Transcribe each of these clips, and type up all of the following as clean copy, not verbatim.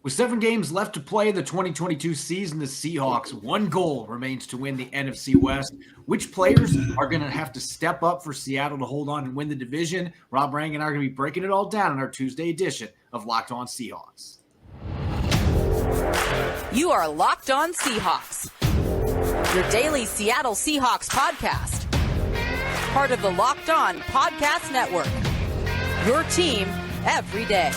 With 7 games left to play in the 2022 season, the Seahawks, one goal remains to win the NFC West. Which players are going to have to step up for Seattle to hold on and win the division? Rob Rhattigan and I are going to be breaking it all down in our Tuesday edition of Locked On Seahawks. You are Locked On Seahawks, your daily Seattle Seahawks podcast. Part of the Locked On Podcast Network, your team every day.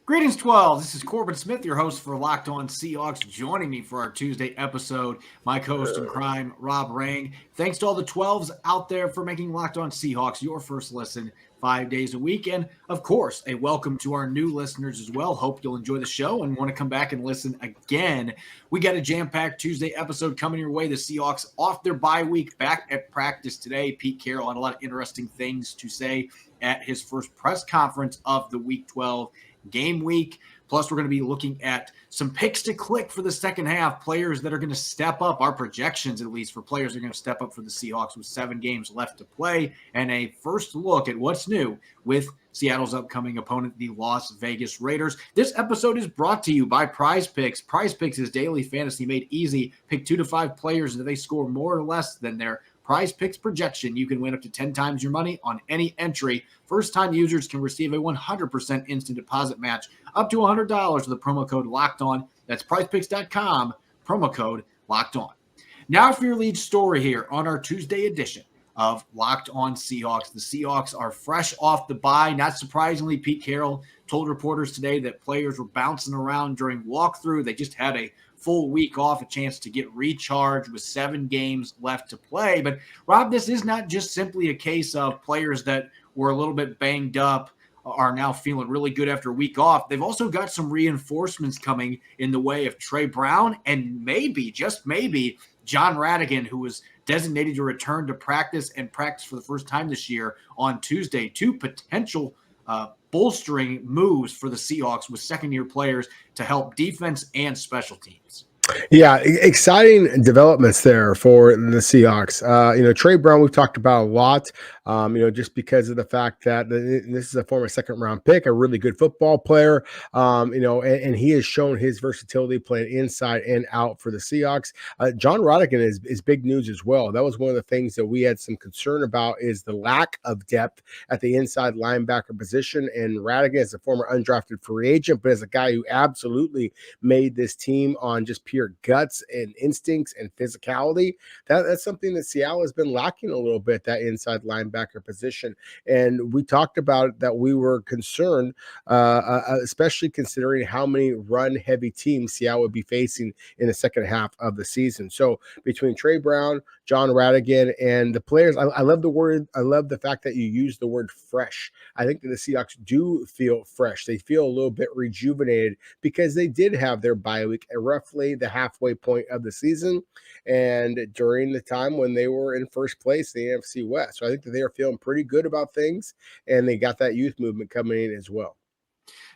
Greetings, 12. This is Corbin Smith, your host for Locked On Seahawks. Joining me for our Tuesday episode, my co-host in crime, Rob Rang. Thanks to all the 12s out there for making Locked On Seahawks your first listen 5 days a week. And, of course, a welcome to our new listeners as well. Hope you'll enjoy the show and want to come back and listen again. We got a jam-packed Tuesday episode coming your way. The Seahawks off their bye week, back at practice today. Pete Carroll had a lot of interesting things to say at his first press conference of the Week 12 game week. Plus, we're going to be looking at some picks to click for the second half, players that are going to step up, our projections at least for players that are going to step up for the Seahawks with 7 games left to play, and a first look at what's new with Seattle's upcoming opponent, the Las Vegas Raiders. This episode is brought to you by Prize Picks. Prize Picks is daily fantasy made easy. Pick 2 to 5 players, and if they score more or less than their Prize Picks projection, you can win up to 10 times your money on any entry. First-time users can receive a 100% instant deposit match up to $100 with the promo code Locked On. That's prizepicks.com, promo code Locked On. Now for your lead story here on our Tuesday edition of Locked On Seahawks. The Seahawks are fresh off the bye. Not surprisingly, Pete Carroll told reporters today that players were bouncing around during walkthrough. They just had a full week off, a chance to get recharged with 7 games left to play. But, Rob, this is not just simply a case of players that were a little bit banged up are now feeling really good after a week off. They've also got some reinforcements coming in the way of Trey Brown and maybe, just maybe, John Rhattigan, who was designated to return to practice and practice for the first time this year on Tuesday. 2 potential bolstering moves for the Seahawks with second-year players to help defense and special teams. Yeah, exciting developments there for the Seahawks. Trey Brown, we've talked about a lot, just because of the fact that this is a former second-round pick, a really good football player, and he has shown his versatility playing inside and out for the Seahawks. John Rhattigan is big news as well. That was one of the things that we had some concern about is the lack of depth at the inside linebacker position, and Rhattigan is a former undrafted free agent, but as a guy who absolutely made this team on just pure guts and instincts and physicality. That's something that Seattle has been lacking a little bit, that inside linebacker position. And we talked about that we were concerned, especially considering how many run-heavy teams Seattle would be facing in the second half of the season. So between Trey Brown, John Rhattigan, and the players, I love the word. I love the fact that you use the word fresh. I think that the Seahawks do feel fresh. They feel a little bit rejuvenated because they did have their bye week at roughly the halfway point of the season and during the time when they were in first place in the NFC West. So I think that they are feeling pretty good about things, and they got that youth movement coming in as well.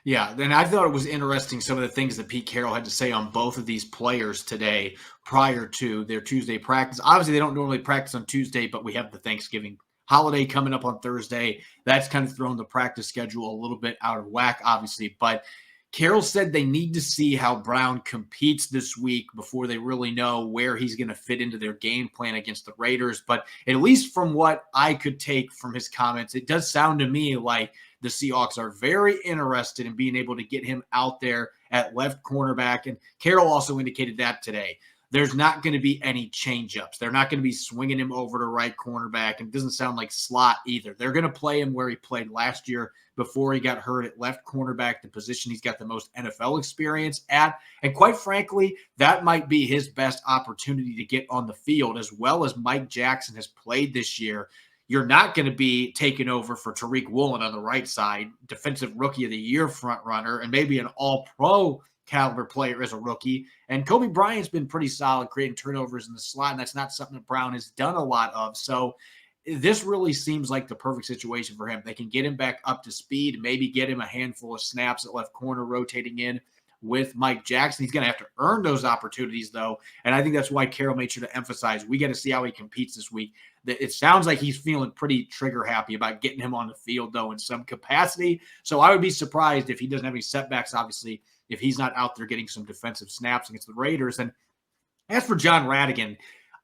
Yeah, and I thought it was interesting some of the things that Pete Carroll had to say on both of these players today prior to their Tuesday practice. Obviously, they don't normally practice on Tuesday, but we have the Thanksgiving holiday coming up on Thursday. That's kind of thrown the practice schedule a little bit out of whack, obviously. But Carroll said they need to see how Brown competes this week before they really know where he's going to fit into their game plan against the Raiders. But at least from what I could take from his comments, it does sound to me like the Seahawks are very interested in being able to get him out there at left cornerback. And Carroll also indicated that today. There's not going to be any change-ups. They're not going to be swinging him over to right cornerback. And it doesn't sound like slot either. They're going to play him where he played last year before he got hurt at left cornerback, the position he's got the most NFL experience at. And quite frankly, that might be his best opportunity to get on the field, as well as Mike Jackson has played this year. You're not going to be taking over for Tariq Woolen on the right side, defensive rookie of the year front runner, and maybe an all-pro caliber player as a rookie. And Kobe Bryant's been pretty solid creating turnovers in the slot, and that's not something that Brown has done a lot of. So this really seems like the perfect situation for him. They can get him back up to speed, maybe get him a handful of snaps at left corner rotating in with Mike Jackson. He's going to have to earn those opportunities, though. And I think that's why Carroll made sure to emphasize we got to see how he competes this week. It sounds like he's feeling pretty trigger happy about getting him on the field, though, in some capacity. So I would be surprised if he doesn't have any setbacks, obviously, if he's not out there getting some defensive snaps against the Raiders. And as for John Rhattigan,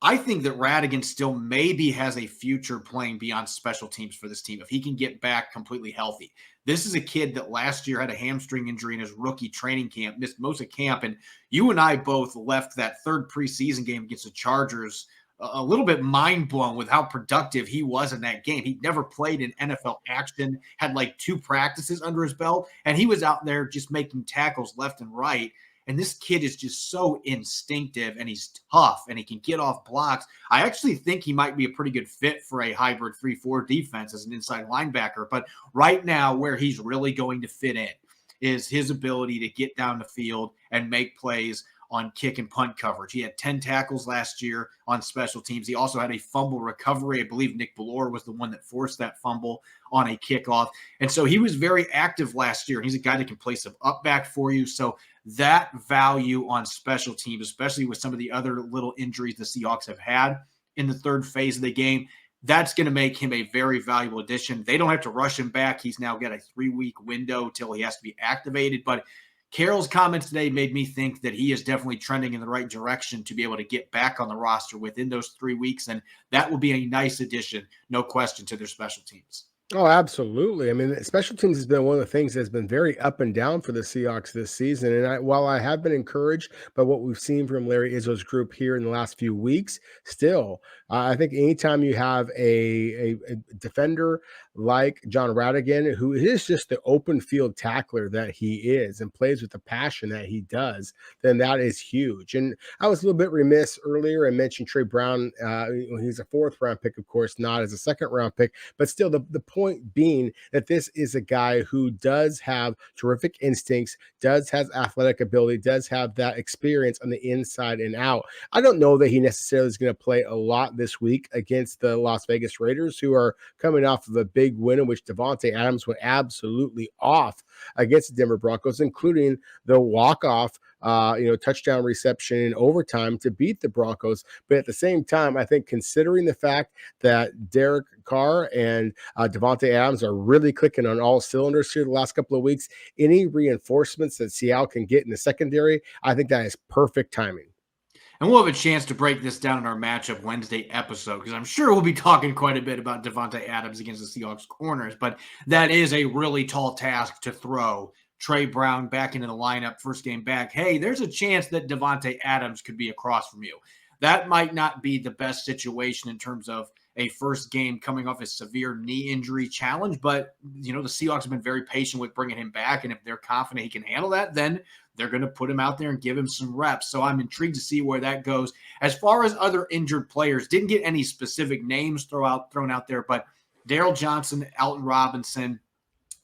I think that Rhattigan still maybe has a future playing beyond special teams for this team if he can get back completely healthy. This is a kid that last year had a hamstring injury in his rookie training camp, missed most of camp, and you and I both left that third preseason game against the Chargers a little bit mind blown with how productive he was in that game. He'd never played in NFL action, had like 2 practices under his belt, and he was out there just making tackles left and right. And this kid is just so instinctive, and he's tough, and he can get off blocks. I actually think he might be a pretty good fit for a hybrid 3-4 defense as an inside linebacker. But right now, where he's really going to fit in is his ability to get down the field and make plays on kick and punt coverage. He had 10 tackles last year on special teams. He also had a fumble recovery. I believe Nick Bellore was the one that forced that fumble on a kickoff. And so he was very active last year. He's a guy that can play some up back for you. So that value on special teams, especially with some of the other little injuries the Seahawks have had in the third phase of the game, that's going to make him a very valuable addition. They don't have to rush him back. He's now got a 3-week window till he has to be activated. But Carroll's comments today made me think that he is definitely trending in the right direction to be able to get back on the roster within those 3 weeks. And that will be a nice addition, no question, to their special teams. Oh, absolutely. I mean, special teams has been one of the things that's been very up and down for the Seahawks this season. And while I have been encouraged by what we've seen from Larry Izzo's group here in the last few weeks, still, I think anytime you have a defender like John Rhattigan, who is just the open field tackler that he is and plays with the passion that he does, then that is huge. And I was a little bit remiss earlier. I mentioned Trey Brown. He's a 4th round pick, of course, not as a 2nd round pick, but still the point being that this is a guy who does have terrific instincts, has athletic ability, does have that experience on the inside and out. I don't know that he necessarily is going to play a lot this week against the Las Vegas Raiders, who are coming off of a big win in which Davante Adams went absolutely off against the Denver Broncos, including the walk-off touchdown reception in overtime to beat the Broncos. But at the same time, I think considering the fact that Derek Carr and Davante Adams are really clicking on all cylinders here the last couple of weeks, any reinforcements that Seattle can get in the secondary, I think that is perfect timing. And we'll have a chance to break this down in our matchup Wednesday episode, because I'm sure we'll be talking quite a bit about Davante Adams against the Seahawks corners, but that is a really tall task to throw Trey Brown back into the lineup first game back. Hey, there's a chance that Davante Adams could be across from you. That might not be the best situation in terms of a first game coming off a severe knee injury challenge, but the Seahawks have been very patient with bringing him back, and if they're confident he can handle that, then they're going to put him out there and give him some reps. So I'm intrigued to see where that goes. As far as other injured players, didn't get any specific names thrown out there, but Daryl Johnson, Alton Robinson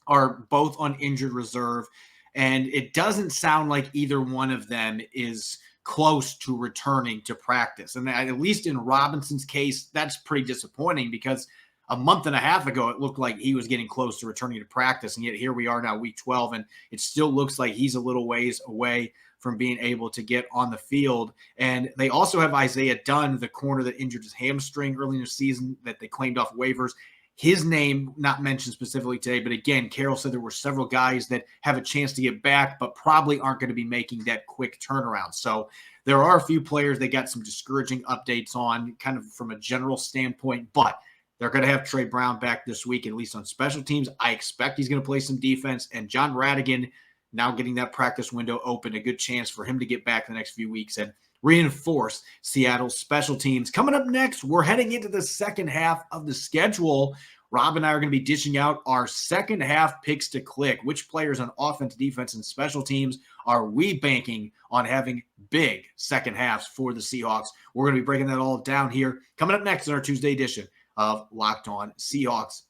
are both on injured reserve, and it doesn't sound like either one of them is close to returning to practice. And at least in Robinson's case, that's pretty disappointing, because a month and a half ago, it looked like he was getting close to returning to practice. And yet here we are now, week 12, and it still looks like he's a little ways away from being able to get on the field. And they also have Isaiah Dunn, the corner that injured his hamstring early in the season that they claimed off waivers. His name not mentioned specifically today, but again, Carroll said there were several guys that have a chance to get back, but probably aren't going to be making that quick turnaround. So there are a few players they got some discouraging updates on, kind of from a general standpoint, but they're going to have Trey Brown back this week, at least on special teams. I expect he's going to play some defense, and John Rhattigan now getting that practice window open, a good chance for him to get back the next few weeks and reinforce Seattle's special teams. Coming up next, we're heading into the second half of the schedule. Rob and I are going to be dishing out our second half picks to click. Which players on offense, defense, and special teams are we banking on having big second halves for the Seahawks? We're going to be breaking that all down here. Coming up next in our Tuesday edition of Locked On Seahawks.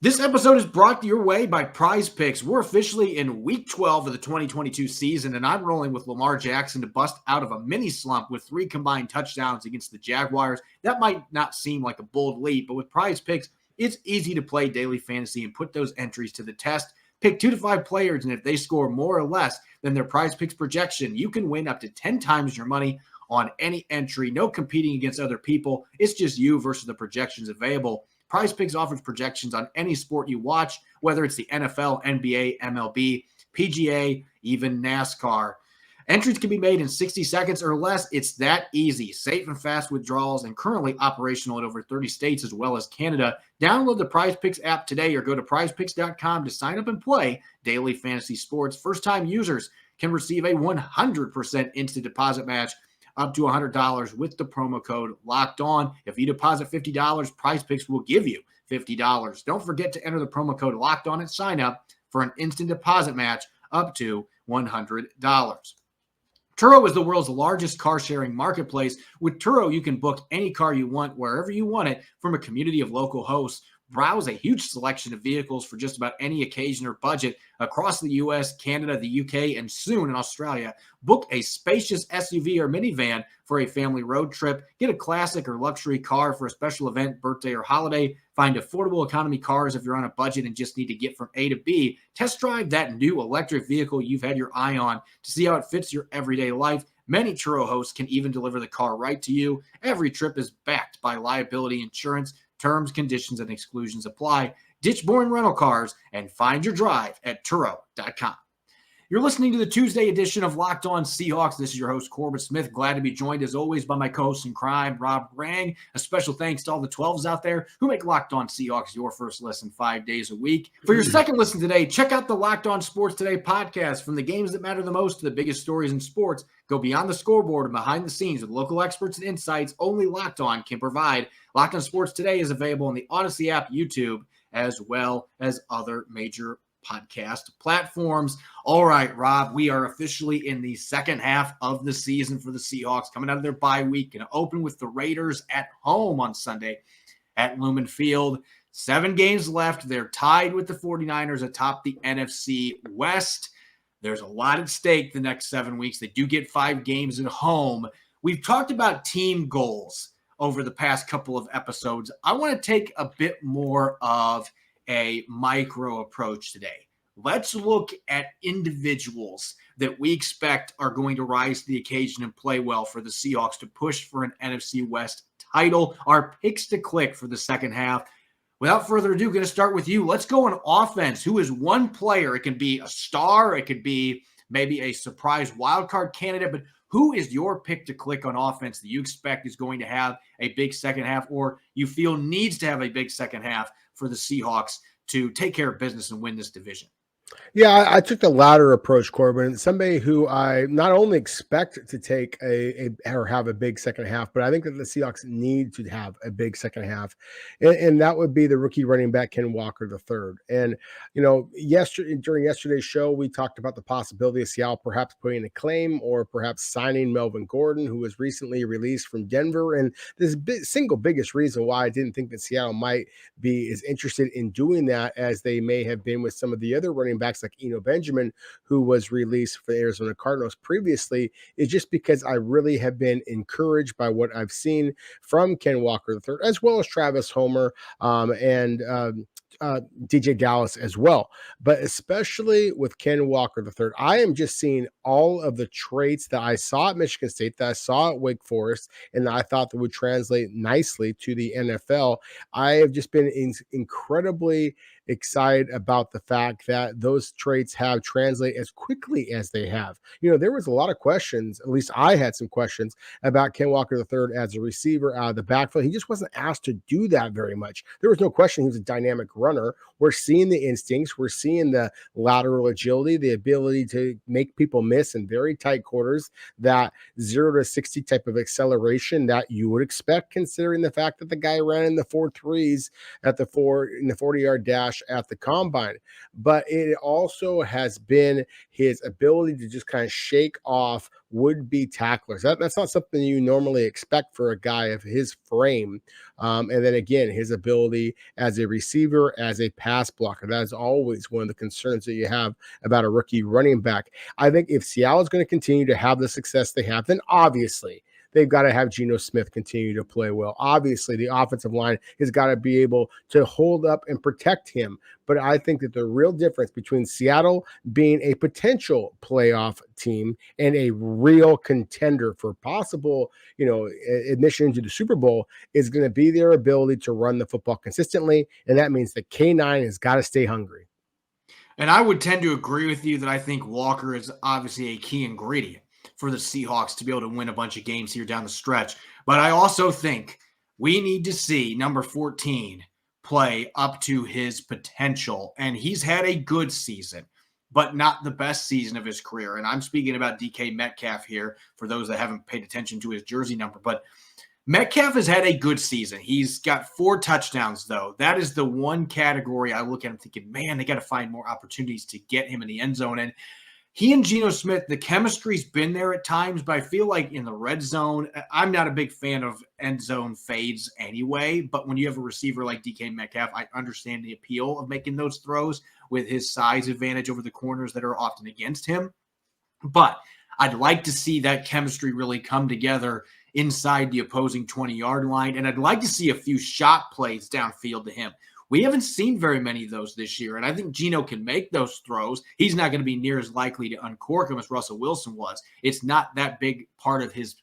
This episode is brought your way by Prize Picks. We're officially in week 12 of the 2022 season, and I'm rolling with Lamar Jackson to bust out of a mini slump with 3 combined touchdowns against the Jaguars. That might not seem like a bold leap, but with Prize Picks, it's easy to play daily fantasy and put those entries to the test. Pick 2 to 5 players, and if they score more or less than their Prize Picks projection, you can win up to 10 times your money on any entry. No competing against other people. It's just you versus the projections available. Prize Picks offers projections on any sport you watch, whether it's the NFL, NBA, MLB, PGA, even NASCAR. Entries can be made in 60 seconds or less. It's that easy. Safe and fast withdrawals, and currently operational in over 30 states as well as Canada. Download the Prize Picks app today or go to prizepicks.com to sign up and play daily fantasy sports. First-time users can receive a 100% instant deposit match up to $100 with the promo code Locked On. If you deposit $50, Prize Picks will give you $50. Don't forget to enter the promo code Locked On at sign up for an instant deposit match up to $100. Turo is the world's largest car-sharing marketplace. With Turo, you can book any car you want, wherever you want it, from a community of local hosts. Browse a huge selection of vehicles for just about any occasion or budget across the U.S., Canada, the U.K., and soon in Australia. Book a spacious SUV or minivan for a family road trip. Get a classic or luxury car for a special event, birthday, or holiday. Find affordable economy cars if you're on a budget and just need to get from A to B. Test drive that new electric vehicle you've had your eye on to see how it fits your everyday life. Many Turo hosts can even deliver the car right to you. Every trip is backed by liability insurance. Terms, conditions, and exclusions apply. Ditch boring rental cars and find your drive at Turo.com. You're listening to the Tuesday edition of Locked On Seahawks. This is your host, Corbin Smith. Glad to be joined, as always, by my co-host in crime, Rob Rang. A special thanks to all the 12s out there who make Locked On Seahawks your first listen 5 days a week. For your second listen today, check out the Locked On Sports Today podcast. From the games that matter the most to the biggest stories in sports, go beyond the scoreboard and behind the scenes with local experts and insights only Locked On can provide. Locked On Sports Today is available on the Odyssey app, YouTube, as well as other major podcast platforms. All right, Rob, we are officially in the second half of the season for the Seahawks, coming out of their bye week and open with the Raiders at home on Sunday at Lumen Field. 7 games left. They're tied with the 49ers atop the NFC West. There's a lot at stake the next 7 weeks. They do get 5 games at home. We've talked about team goals over the past couple of episodes. I want to take a bit more of a micro approach today. Let's look at individuals that we expect are going to rise to the occasion and play well for the Seahawks to push for an NFC West title. Our picks to click for the second half. Without further ado, going to start with you. Let's go on offense. Who is one player? It can be a star. It could be maybe a surprise wildcard candidate, but who is your pick to click on offense that you expect is going to have a big second half, or you feel needs to have a big second half for the Seahawks to take care of business and win this division? Yeah, I took the latter approach, Corbin. Somebody who I not only expect to take or have a big second half, but I think that the Seahawks need to have a big second half, and that would be the rookie running back Ken Walker III. And during yesterday's show, we talked about the possibility of Seattle perhaps putting a claim or perhaps signing Melvin Gordon, who was recently released from Denver. And this single biggest reason why I didn't think that Seattle might be as interested in doing that as they may have been with some of the other running backs like Eno Benjamin, who was released for the Arizona Cardinals previously, is just because I really have been encouraged by what I've seen from Ken Walker III, as well as Travis Homer and DJ Dallas as well, but especially with Ken Walker III. I am just seeing all of the traits that I saw at Michigan State, that I saw at Wake Forest, and that I thought that would translate nicely to the NFL. I have just been incredibly excited about the fact that those traits have translated as quickly as they have. There was a lot of questions, at least I had some questions about Ken Walker III as a receiver out of the backfield. He just wasn't asked to do that very much. There was no question he was a dynamic runner. We're seeing the instincts. We're seeing the lateral agility, the ability to make people miss in very tight quarters, that 0 to 60 type of acceleration that you would expect, considering the fact that the guy ran in the 4.3s in the 40-yard dash at the combine. But it also has been his ability to just kind of shake off would-be tacklers. That's not something you normally expect for a guy of his frame. And then again, his ability as a receiver, as a pass blocker. That is always one of the concerns that you have about a rookie running back. I think if Seattle is going to continue to have the success they have, then obviously they've got to have Geno Smith continue to play well. Obviously, the offensive line has got to be able to hold up and protect him. But I think that the real difference between Seattle being a potential playoff team and a real contender for possible, admission into the Super Bowl is going to be their ability to run the football consistently. And that means the K9 has got to stay hungry. And I would tend to agree with you that I think Walker is obviously a key ingredient for the Seahawks to be able to win a bunch of games here down the stretch. But I also think we need to see number 14 play up to his potential. And he's had a good season, but not the best season of his career. And I'm speaking about DK Metcalf here for those that haven't paid attention to his jersey number. But Metcalf has had a good season. He's got 4 touchdowns, though. That is the one category I look at and thinking, man, they got to find more opportunities to get him in the end zone. And he and Geno Smith, the chemistry's been there at times, but I feel like in the red zone, I'm not a big fan of end zone fades anyway. But when you have a receiver like DK Metcalf, I understand the appeal of making those throws with his size advantage over the corners that are often against him. But I'd like to see that chemistry really come together inside the opposing 20-yard line. And I'd like to see a few shot plays downfield to him. We haven't seen very many of those this year, and I think Geno can make those throws. He's not going to be near as likely to uncork them as Russell Wilson was. It's not that big part of his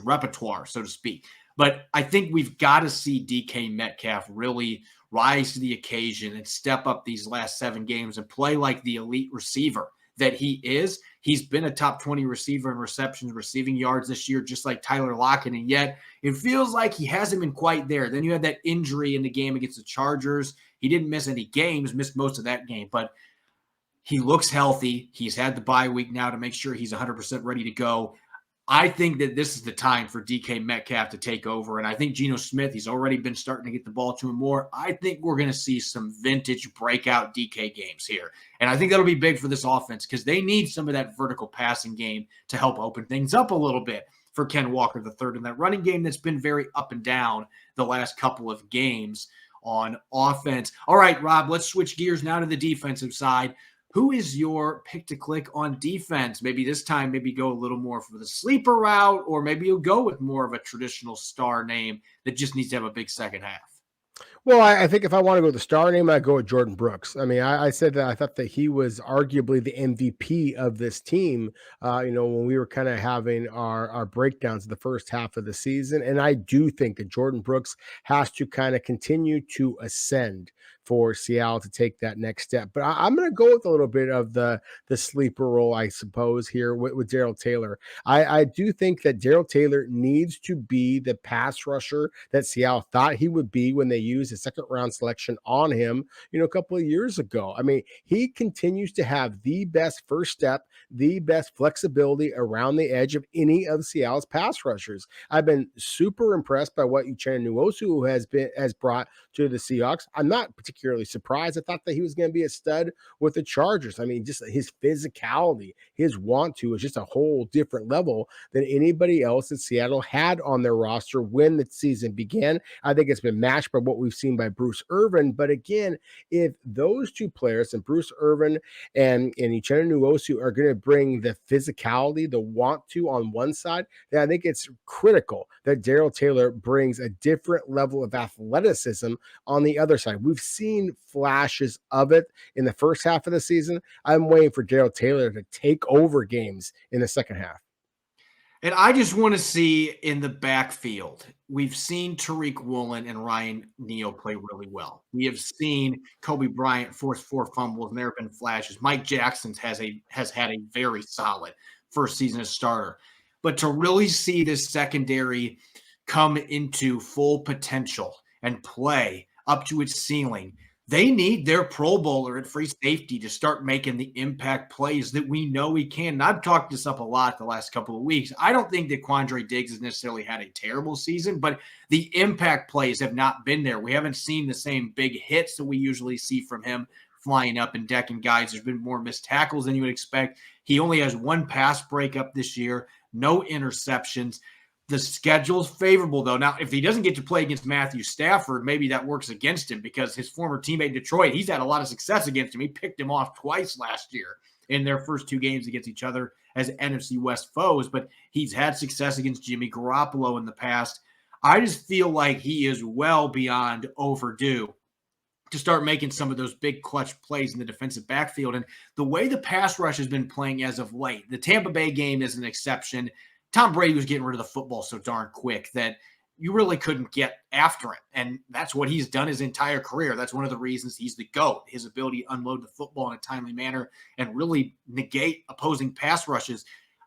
repertoire, so to speak. But I think we've got to see DK Metcalf really rise to the occasion and step up these last 7 games and play like the elite receiver that he is. He's been a top 20 receiver in receptions, receiving yards this year, just like Tyler Lockett, and yet it feels like he hasn't been quite there. Then you had that injury in the game against the Chargers. He didn't miss any games, missed most of that game, but he looks healthy. He's had the bye week now to make sure he's 100% ready to go. I think that this is the time for DK Metcalf to take over, and I think Geno Smith, he's already been starting to get the ball to him more. I think we're going to see some vintage breakout DK games here, and I think that'll be big for this offense because they need some of that vertical passing game to help open things up a little bit for Ken Walker III in that running game that's been very up and down the last couple of games on offense. All right, Rob, let's switch gears now to the defensive side. Who is your pick to click on defense? Maybe this time, maybe go a little more for the sleeper route, or maybe you'll go with more of a traditional star name that just needs to have a big second half. Well, I think if I want to go with the star name, I go with Jordan Brooks. I mean, I said that I thought that he was arguably the MVP of this team, when we were kind of having our breakdowns of the first half of the season. And I do think that Jordan Brooks has to kind of continue to ascend for Seattle to take that next step. But I'm going to go with a little bit of the sleeper role, I suppose, here with Darrell Taylor. I do think that Darrell Taylor needs to be the pass rusher that Seattle thought he would be when they used a second-round selection on him, a couple of years ago. I mean, he continues to have the best first step, the best flexibility around the edge of any of Seattle's pass rushers. I've been super impressed by what Uchenna Nwosu has brought to the Seahawks. I'm not particularly surprised. I thought that he was going to be a stud with the Chargers. I mean, just his physicality, his want to is just a whole different level than anybody else that Seattle had on their roster when the season began. I think it's been matched by what we've seen by Bruce Irvin. But again, if those two players, and Bruce Irvin and Uchenna Nwosu, are going to bring the physicality, the want to on one side, then I think it's critical that Darrell Taylor brings a different level of athleticism on the other side. We've seen flashes of it in the first half of the season. I'm waiting for Darrell Taylor to take over games in the second half. And I just want to see in the backfield, we've seen Tariq Woolen and Ryan Neal play really well. We have seen Kobe Bryant force 4 fumbles, and there have been flashes. Mike Jackson has had a very solid first season as starter. But to really see this secondary come into full potential and play up to its ceiling, they need their Pro Bowler at free safety to start making the impact plays that we know he can. And I've talked this up a lot the last couple of weeks. I don't think that Quandre Diggs has necessarily had a terrible season, but the impact plays have not been there. We haven't seen the same big hits that we usually see from him flying up and decking guys. There's been more missed tackles than you would expect. He only has 1 pass breakup this year, no interceptions. The schedule's favorable, though. Now, if he doesn't get to play against Matthew Stafford, maybe that works against him because his former teammate in Detroit, he's had a lot of success against him. He picked him off twice last year. in their first 2 games against each other as NFC West foes, but he's had success against Jimmy Garoppolo in the past. I just feel like he is well beyond overdue to start making some of those big clutch plays in the defensive backfield. And the way the pass rush has been playing as of late, the Tampa Bay game is an exception. Tom Brady was getting rid of the football so darn quick that you really couldn't get after him. And that's what he's done his entire career. That's one of the reasons he's the GOAT, his ability to unload the football in a timely manner and really negate opposing pass rushes.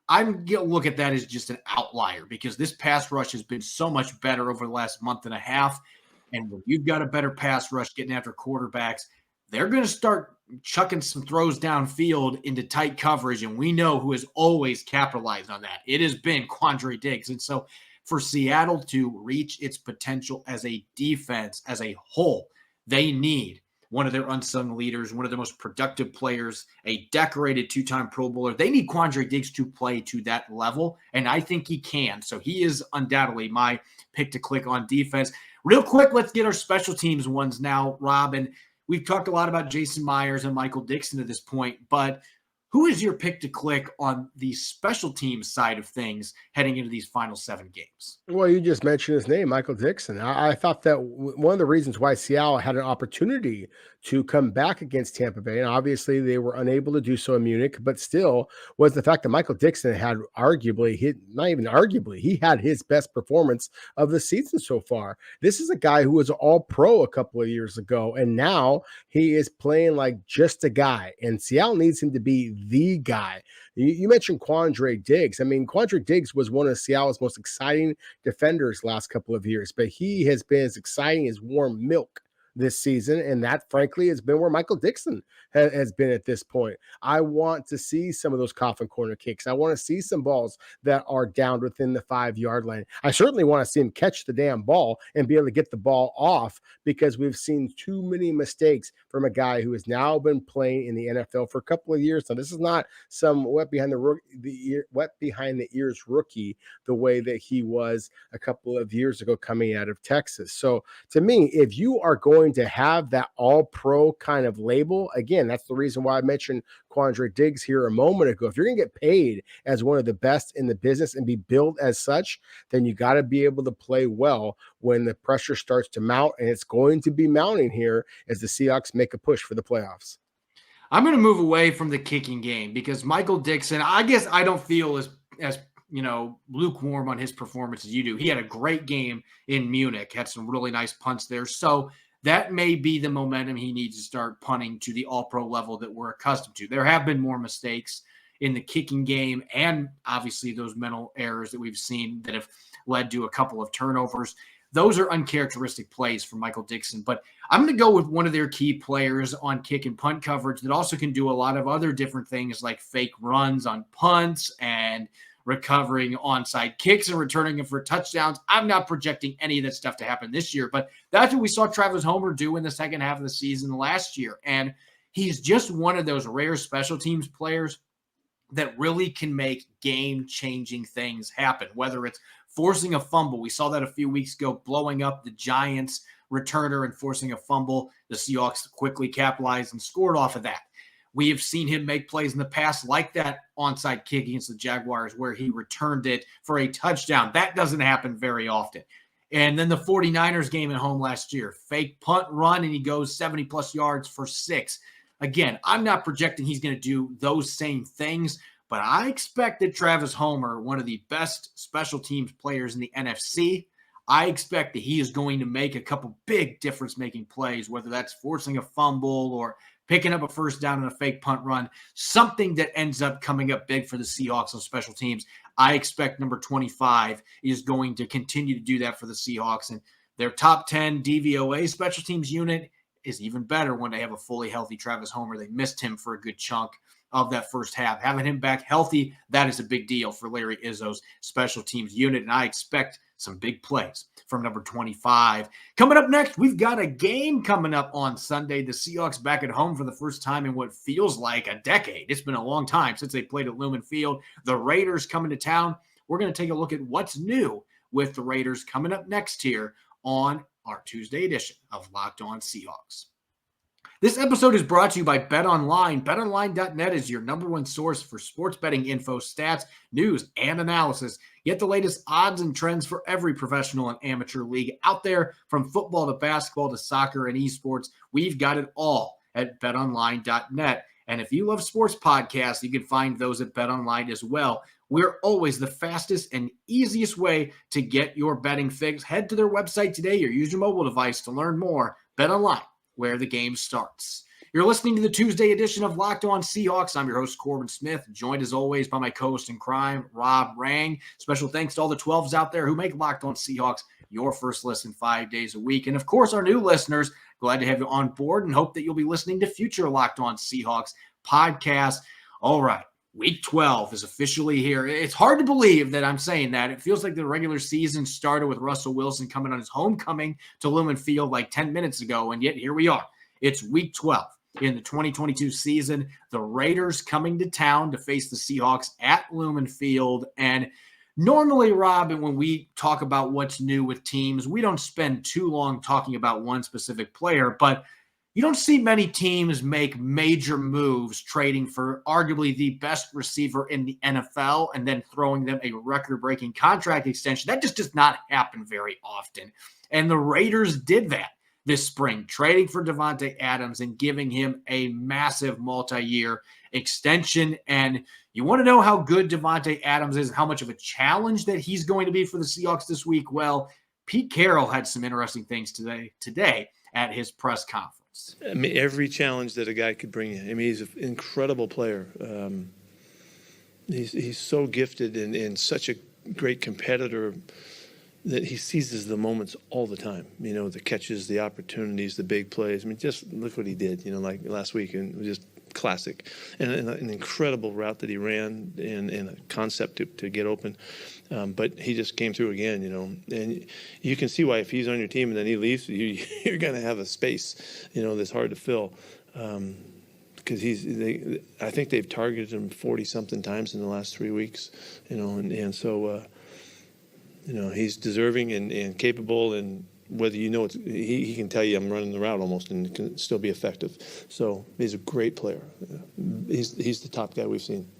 I'm going to look at that as just an outlier because this pass rush has been so much better over the last month and a half. And when you've got a better pass rush getting after quarterbacks, they're going to start chucking some throws downfield into tight coverage. And we know who has always capitalized on that. It has been Quandre Diggs. And so for Seattle to reach its potential as a defense, as a whole, they need one of their unsung leaders, one of their most productive players, a decorated 2-time Pro Bowler. They need Quandre Diggs to play to that level, and I think he can. So he is undoubtedly my pick to click on defense. Real quick, let's get our special teams ones now, Rob. And we've talked a lot about Jason Myers and Michael Dixon at this point, but who is your pick to click on the special teams side of things heading into these final 7 games? Well, you just mentioned his name, Michael Dixon. I thought that one of the reasons why Seattle had an opportunity to come back against Tampa Bay, and obviously they were unable to do so in Munich, but still was the fact that Michael Dixon had not even arguably, he had his best performance of the season so far. This is a guy who was all pro a couple of years ago, and now he is playing like just a guy, and Seattle needs him to be the guy. You mentioned Quandre Diggs. I mean, Quandre Diggs was one of Seattle's most exciting defenders last couple of years, but he has been as exciting as warm milk this season, and that frankly has been where Michael Dixon has been at this point. I want to see some of those coffin corner kicks. I want to see some balls that are down within the 5-yard line. I certainly want to see him catch the damn ball and be able to get the ball off, because we've seen too many mistakes from a guy who has now been playing in the NFL for a couple of years. Now, this is not some wet behind the ears rookie the way that he was a couple of years ago coming out of Texas. So to me, if you are going to have that all-pro kind of label, again, that's the reason why I mentioned Quandre Diggs here a moment ago. If you're going to get paid as one of the best in the business and be billed as such, then you got to be able to play well when the pressure starts to mount, and it's going to be mounting here as the Seahawks make a push for the playoffs. I'm going to move away from the kicking game because Michael Dixon, I guess I don't feel as lukewarm on his performance as you do. He had a great game in Munich, had some really nice punts there. So that may be the momentum he needs to start punting to the all-pro level that we're accustomed to. There have been more mistakes in the kicking game and obviously those mental errors that we've seen that have led to a couple of turnovers. Those are uncharacteristic plays for Michael Dixon, but I'm going to go with one of their key players on kick and punt coverage that also can do a lot of other different things like fake runs on punts and recovering onside kicks and returning them for touchdowns. I'm not projecting any of that stuff to happen this year, but that's what we saw Travis Homer do in the second half of the season last year. And he's just one of those rare special teams players that really can make game-changing things happen, whether it's forcing a fumble. We saw that a few weeks ago, blowing up the Giants returner and forcing a fumble. The Seahawks quickly capitalized and scored off of that. We have seen him make plays in the past like that onside kick against the Jaguars where he returned it for a touchdown. That doesn't happen very often. And then the 49ers game at home last year, fake punt run, and he goes 70-plus yards for 6. Again, I'm not projecting he's going to do those same things, but I expect that Travis Homer, one of the best special teams players in the NFC, I expect that he is going to make a couple big difference-making plays, whether that's forcing a fumble or picking up a first down on a fake punt run, something that ends up coming up big for the Seahawks on special teams. I expect number 25 is going to continue to do that for the Seahawks. And their top 10 DVOA special teams unit is even better when they have a fully healthy Travis Homer. They missed him for a good chunk of that first half. Having him back healthy, that is a big deal for Larry Izzo's special teams unit. And I expect some big plays from number 25. Coming up next, we've got a game coming up on Sunday. The Seahawks back at home for the first time in what feels like a decade. It's been a long time since they played at Lumen Field. The Raiders coming to town. We're going to take a look at what's new with the Raiders coming up next here on our Tuesday edition of Locked On Seahawks. This episode is brought to you by BetOnline. BetOnline.net is your number one source for sports betting info, stats, news, and analysis. Get the latest odds and trends for every professional and amateur league out there, from football to basketball to soccer and esports. We've got it all at BetOnline.net. And if you love sports podcasts, you can find those at BetOnline as well. We're always the fastest and easiest way to get your betting fix. Head to their website today or use your mobile device to learn more. BetOnline, where the game starts. You're listening to the Tuesday edition of Locked On Seahawks. I'm your host, Corbin Smith, joined as always by my co-host in crime, Rob Rang. Special thanks to all the 12s out there who make Locked On Seahawks your first listen 5 days a week. And of course, our new listeners, glad to have you on board and hope that you'll be listening to future Locked On Seahawks podcasts. All right, week 12 is officially here. It's hard to believe that I'm saying that. It feels like the regular season started with Russell Wilson coming on his homecoming to Lumen Field like 10 minutes ago, and yet here we are. It's week 12 in the 2022 season. The Raiders coming to town to face the Seahawks at Lumen Field. And normally, Rob, when we talk about what's new with teams, we don't spend too long talking about one specific player, but you don't see many teams make major moves trading for arguably the best receiver in the NFL and then throwing them a record-breaking contract extension. That just does not happen very often. And the Raiders did that this spring, trading for Davante Adams and giving him a massive multi-year extension. And you want to know how good Davante Adams is, how much of a challenge that he's going to be for the Seahawks this week? Well, Pete Carroll had some interesting things today at his press conference. I mean, every challenge that a guy could bring in. I mean, he's an incredible player. He's so gifted and such a great competitor that he seizes the moments all the time. You know, the catches, the opportunities, the big plays. I mean, just look what he did, you know, like last week, and it was just classic. And an incredible route that he ran and a concept to get open. But he just came through again, you know. And you can see why if he's on your team and then he leaves, you're going to have a space, you know, that's hard to fill. Because I think they've targeted him 40-something times in the last 3 weeks, you know. And so, you know, he's deserving and capable, and whether you know he can tell you I'm running the route almost and it can still be effective. So he's a great player. He's the top guy we've seen.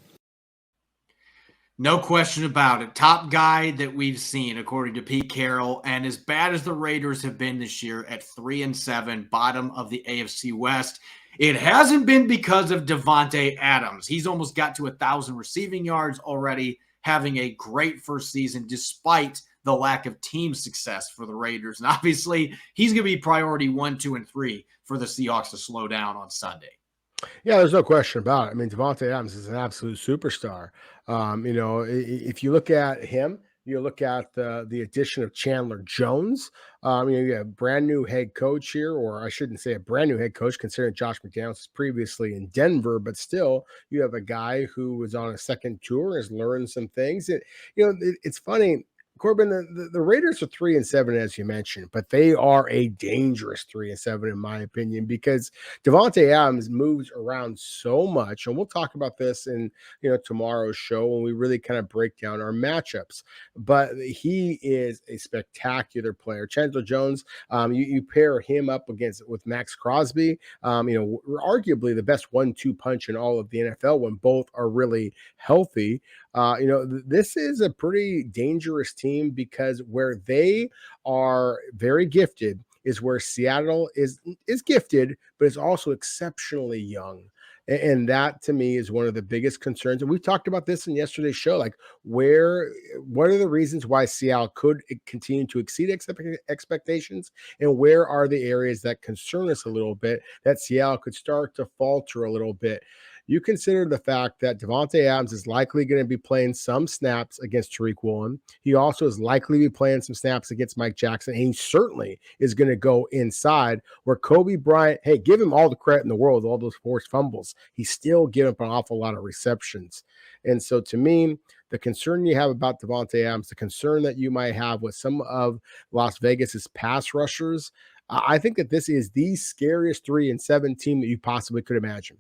No question about it. Top guy that we've seen, according to Pete Carroll. And as bad as the Raiders have been this year at 3-7, bottom of the AFC West, it hasn't been because of Davante Adams. He's almost got to 1,000 receiving yards already, having a great first season despite the lack of team success for the Raiders. And obviously, he's going to be priority 1, 2, and 3 for the Seahawks to slow down on Sunday. Yeah, there's no question about it. I mean, Davante Adams is an absolute superstar. You know, if you look at him, you look at the addition of Chandler Jones. You know, you have a brand new head coach here, or I shouldn't say a brand new head coach, considering Josh McDaniels was previously in Denver, but still, you have a guy who was on a second tour, has learned some things. It's funny. Corbin, the Raiders are 3-7, as you mentioned, but they are a dangerous 3-7, in my opinion, because Davante Adams moves around so much. And we'll talk about this in, you know, tomorrow's show when we really kind of break down our matchups. But he is a spectacular player. Chandler Jones, you pair him up with Max Crosby, you know, arguably the best 1-2 punch in all of the NFL when both are really healthy. You know, this is a pretty dangerous team because where they are very gifted is where Seattle is gifted, but is also exceptionally young. And that, to me, is one of the biggest concerns. And we talked about this in yesterday's show, like what are the reasons why Seattle could continue to exceed expectations, and where are the areas that concern us a little bit that Seattle could start to falter a little bit. You consider the fact that Davante Adams is likely going to be playing some snaps against Tariq Woolen. He also is likely to be playing some snaps against Mike Jackson. And he certainly is going to go inside where Kobe Bryant, hey, give him all the credit in the world, all those forced fumbles. He's still giving up an awful lot of receptions. And so to me, the concern you have about Davante Adams, the concern that you might have with some of Las Vegas's pass rushers, I think that this is the scariest 3-7 team that you possibly could imagine.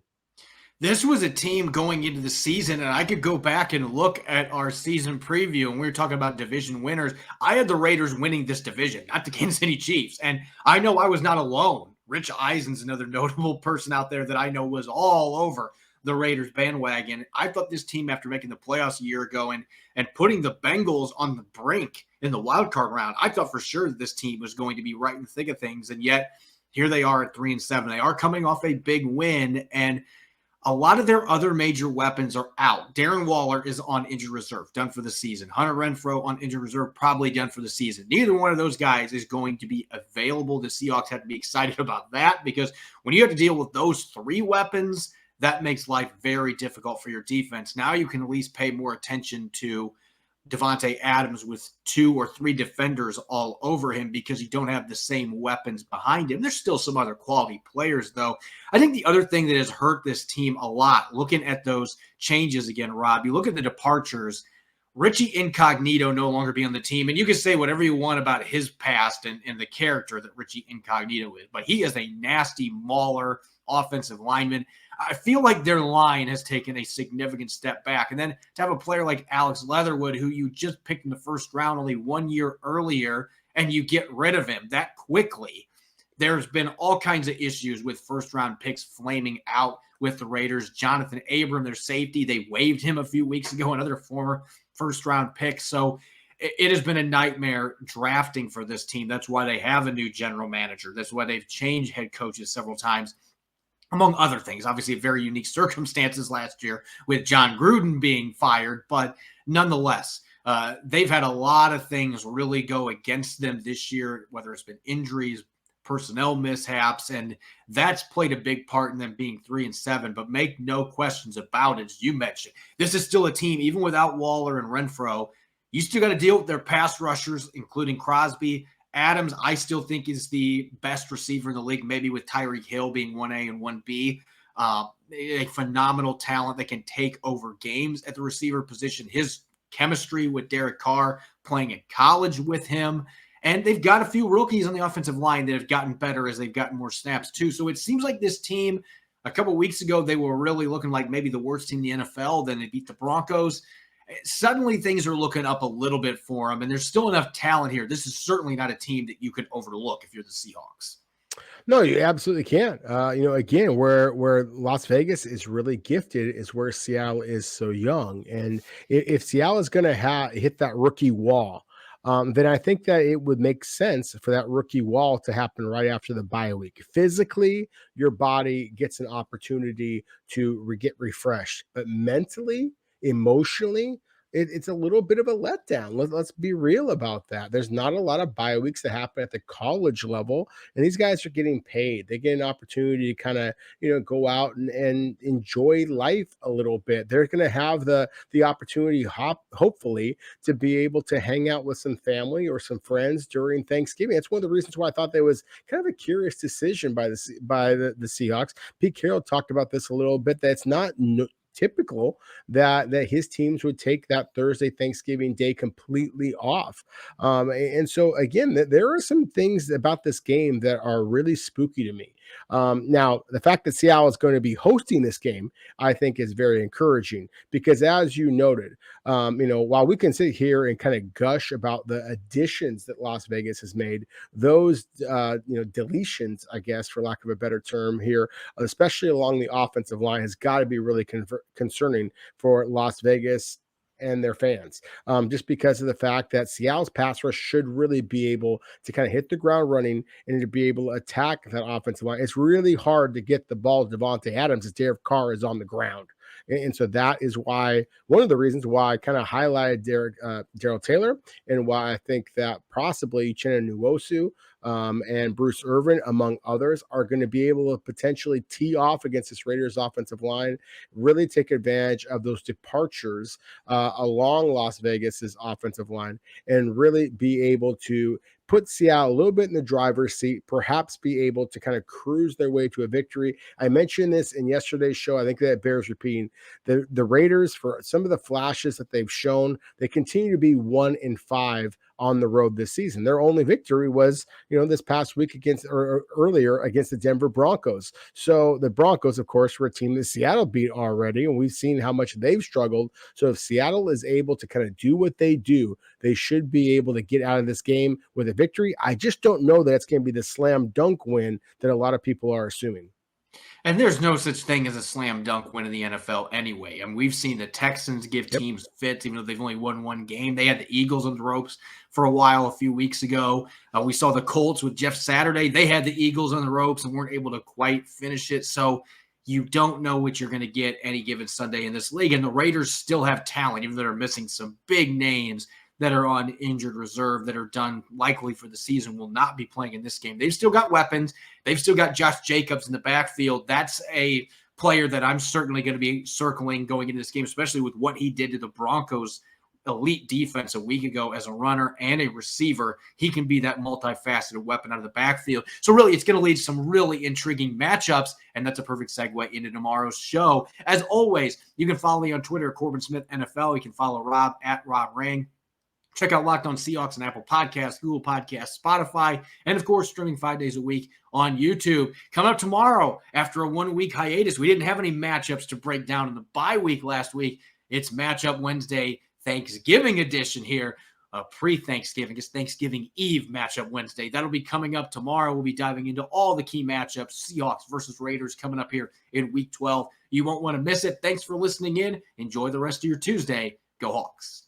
This was a team going into the season, and I could go back and look at our season preview, and we were talking about division winners. I had the Raiders winning this division, not the Kansas City Chiefs. And I know I was not alone Rich Eisen's another notable person out there that I know was all over the Raiders bandwagon. I thought this team, after making the playoffs a year ago and putting the Bengals on the brink in the wild card round, I thought for sure that this team was going to be right in the thick of things. And yet here they are at 3-7. They are coming off a big win, and a lot of their other major weapons are out. Darren Waller is on injured reserve, done for the season. Hunter Renfrow on injured reserve, probably done for the season. Neither one of those guys is going to be available. The Seahawks have to be excited about that, because when you have to deal with those three weapons, that makes life very difficult for your defense. Now you can at least pay more attention to Devontae Adams with 2 or 3 defenders all over him, because you don't have the same weapons behind him. There's still some other quality players, though. I think the other thing that has hurt this team a lot, looking at those changes again, Rob, you look at the departures, Richie Incognito no longer be on the team, and you can say whatever you want about his past and the character that Richie Incognito is, but he is a nasty mauler offensive lineman. I feel like their line has taken a significant step back. And then to have a player like Alex Leatherwood, who you just picked in the first round only 1 year earlier, and you get rid of him that quickly. There's been all kinds of issues with first-round picks flaming out with the Raiders. Jonathan Abram, their safety, they waived him a few weeks ago, another former first-round pick. So it has been a nightmare drafting for this team. That's why they have a new general manager. That's why they've changed head coaches several times, among other things. Obviously, very unique circumstances last year with John Gruden being fired, but nonetheless, they've had a lot of things really go against them this year, whether it's been injuries, personnel mishaps, and that's played a big part in them being 3-7. But make no questions about it, as you mentioned, this is still a team, even without Waller and Renfrow, you still got to deal with their pass rushers, including Crosby. Adams, I still think, is the best receiver in the league, maybe with Tyreek Hill being 1A and 1B. A phenomenal talent that can take over games at the receiver position. His chemistry with Derek Carr, playing in college with him. And they've got a few rookies on the offensive line that have gotten better as they've gotten more snaps too. So it seems like this team, a couple of weeks ago, they were really looking like maybe the worst team in the NFL. Then they beat the Broncos. Suddenly things are looking up a little bit for them, and there's still enough talent here. This is certainly not a team that you can overlook if you're the Seahawks. No, you absolutely can't. Again, where Las Vegas is really gifted is where Seattle is so young. And if Seattle is going to hit that rookie wall, then I think that it would make sense for that rookie wall to happen right after the bye week. Physically, your body gets an opportunity to get refreshed, but mentally, emotionally, it's a little bit of a letdown. Let's be real about that. There's not a lot of bye weeks that happen at the college level, and these guys are getting paid. They get an opportunity to kind of go out and enjoy life a little bit. They're going to have the opportunity, hopefully, to be able to hang out with some family or some friends during Thanksgiving. That's one of the reasons why I thought there was kind of a curious decision by the Seahawks. Pete Carroll talked about this a little bit. That's not typical that his teams would take that Thursday, Thanksgiving Day completely off. And so, again, there are some things about this game that are really spooky to me. Now, the fact that Seattle is going to be hosting this game, I think, is very encouraging because, as you noted, while we can sit here and kind of gush about the additions that Las Vegas has made, those, deletions, I guess, for lack of a better term here, especially along the offensive line, has got to be really concerning for Las Vegas and their fans, just because of the fact that Seattle's pass rush should really be able to kind of hit the ground running and to be able to attack that offensive line. It's really hard to get the ball to Devontae Adams as Derek Carr is on the ground. And so that is why, one of the reasons why I kind of highlighted Darrell Taylor, and why I think that possibly Uchenna Nwosu and Bruce Irvin, among others, are going to be able to potentially tee off against this Raiders offensive line, really take advantage of those departures along Las Vegas's offensive line, and really be able to put Seattle a little bit in the driver's seat, perhaps be able to kind of cruise their way to a victory. I mentioned this in yesterday's show. I think that bears repeating. The Raiders, for some of the flashes that they've shown, they continue to be 1-5 on the road this season. Their only victory was, this past week or earlier against the Denver Broncos. So the Broncos, of course, were a team that Seattle beat already, and we've seen how much they've struggled. So if Seattle is able to kind of do what they do, they should be able to get out of this game with a victory. I just don't know that it's going to be the slam dunk win that a lot of people are assuming. And there's no such thing as a slam dunk win in the NFL anyway. And we've seen the Texans give teams fits, even though they've only won one game. They had the Eagles on the ropes for a while a few weeks ago. We saw the Colts with Jeff Saturday. They had the Eagles on the ropes and weren't able to quite finish it. So you don't know what you're going to get any given Sunday in this league. And the Raiders still have talent, even though they're missing some big names that are on injured reserve that are done likely for the season, will not be playing in this game. They've still got weapons. They've still got Josh Jacobs in the backfield. That's a player that I'm certainly going to be circling going into this game, especially with what he did to the Broncos' elite defense a week ago as a runner and a receiver. He can be that multifaceted weapon out of the backfield. So really, it's going to lead to some really intriguing matchups, and that's a perfect segue into tomorrow's show. As always, you can follow me on Twitter, Corbin Smith NFL. You can follow Rob at Rob Rang. Check out Locked On Seahawks on Apple Podcasts, Google Podcasts, Spotify, and, of course, streaming 5 days a week on YouTube. Coming up tomorrow, after a one-week hiatus, we didn't have any matchups to break down in the bye week last week. It's Matchup Wednesday, Thanksgiving edition here, pre-Thanksgiving. It's Thanksgiving Eve Matchup Wednesday. That'll be coming up tomorrow. We'll be diving into all the key matchups, Seahawks versus Raiders, coming up here in Week 12. You won't want to miss it. Thanks for listening in. Enjoy the rest of your Tuesday. Go Hawks.